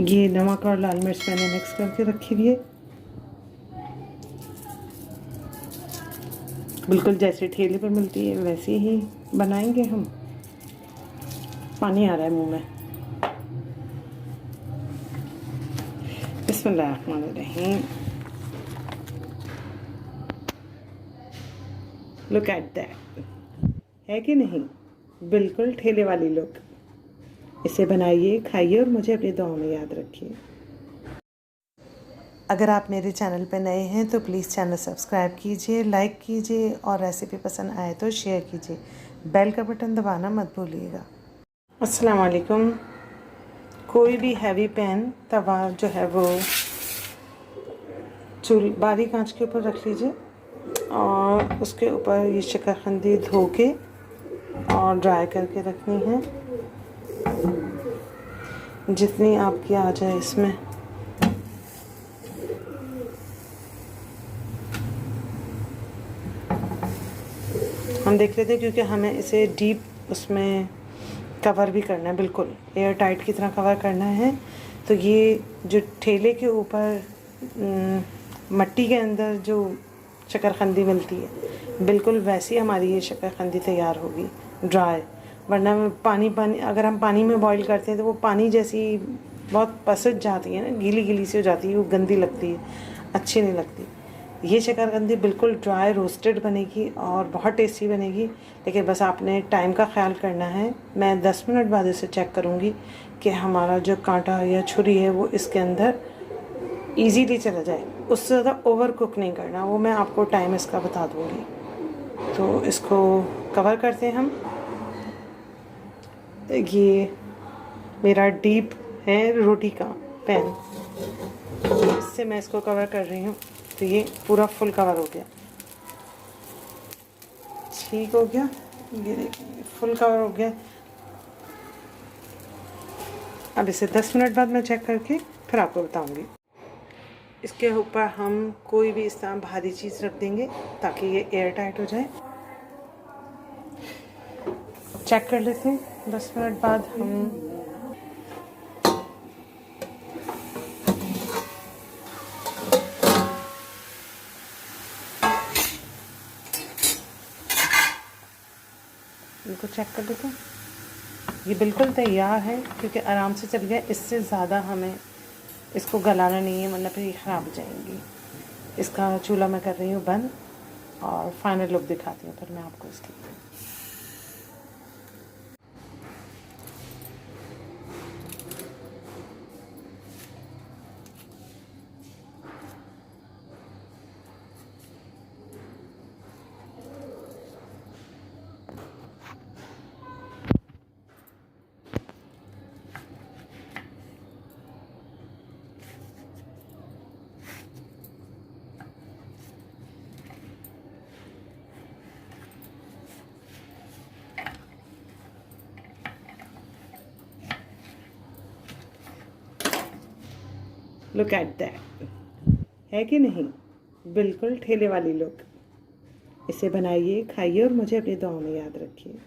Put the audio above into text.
ये नमक और लाल मिर्च मैंने मिक्स करके रखी हुई है, बिल्कुल जैसे ठेले पर मिलती है वैसे ही बनाएंगे हम। पानी आ रहा है मुंह में। बिस्मिल्लाहिर्रहमानिर्रहीम। लुक एट दैट, है कि नहीं, बिल्कुल ठेले वाली लुक। इसे बनाइए, खाइए और मुझे अपनी दुआओं में याद रखिए। अगर आप मेरे चैनल पर नए हैं तो प्लीज़ चैनल सब्सक्राइब कीजिए, लाइक कीजिए और रेसिपी पसंद आए तो शेयर कीजिए। बेल का बटन दबाना मत भूलिएगा। अस्सलाम वालेकुम। कोई भी हैवी पैन तवा जो है वो बारीक आंच के ऊपर रख लीजिए और उसके ऊपर ये शकरकंदी धो के और ड्राई करके रखनी है, जितनी आपकी आ जाए इसमें। हम देख लेते हैं क्योंकि हमें इसे डीप उसमें कवर भी करना है, बिल्कुल एयर टाइट की तरह कवर करना है। तो ये जो ठेले के ऊपर मट्टी के अंदर जो शकरकंदी मिलती है, बिल्कुल वैसी हमारी ये शकरकंदी तैयार होगी, ड्राई। वरना पानी अगर हम पानी में बॉईल करते हैं तो वो पानी जैसी बहुत पसट जाती है ना, गीली गीली सी हो जाती है, वो गंदी लगती है, अच्छी नहीं लगती। ये शकरकंदी बिल्कुल ड्राई रोस्टेड बनेगी और बहुत टेस्टी बनेगी। लेकिन बस आपने टाइम का ख्याल करना है। मैं 10 मिनट बाद इसे चेक करूँगी कि हमारा जो कांटा या छुरी है वो इसके अंदर इजीली चला जाए। उससे ज़्यादा ओवर कुक नहीं करना, वो मैं आपको टाइम इसका बता दूँगी। तो इसको कवर करते हैं हम। ये मेरा डीप है रोटी का पैन, इससे मैं इसको कवर कर रही हूँ। तो ये पूरा फुल कवर हो गया, ठीक हो गया। ये देखिए फुल कवर हो गया। अब इसे 10 मिनट बाद मैं चेक करके फिर आपको बताऊंगी। इसके ऊपर हम कोई भी इस तरह भारी चीज़ रख देंगे ताकि ये एयर टाइट हो जाए। चेक कर लेते हैं 10 मिनट बाद हम। इनको चेक कर लेते हैं। ये बिल्कुल तैयार है क्योंकि आराम से चल गया। इससे ज़्यादा हमें इसको गलाना नहीं है वरना फिर ये ख़राब हो जाएंगी। इसका चूल्हा मैं कर रही हूँ बंद और फाइनल लुक दिखाती हूँ फिर मैं आपको इसकी। लुक एट दैट, है कि नहीं, बिल्कुल ठेले वाली लुक। इसे बनाइए, खाइए और मुझे अपनी दुआओं में याद रखिए।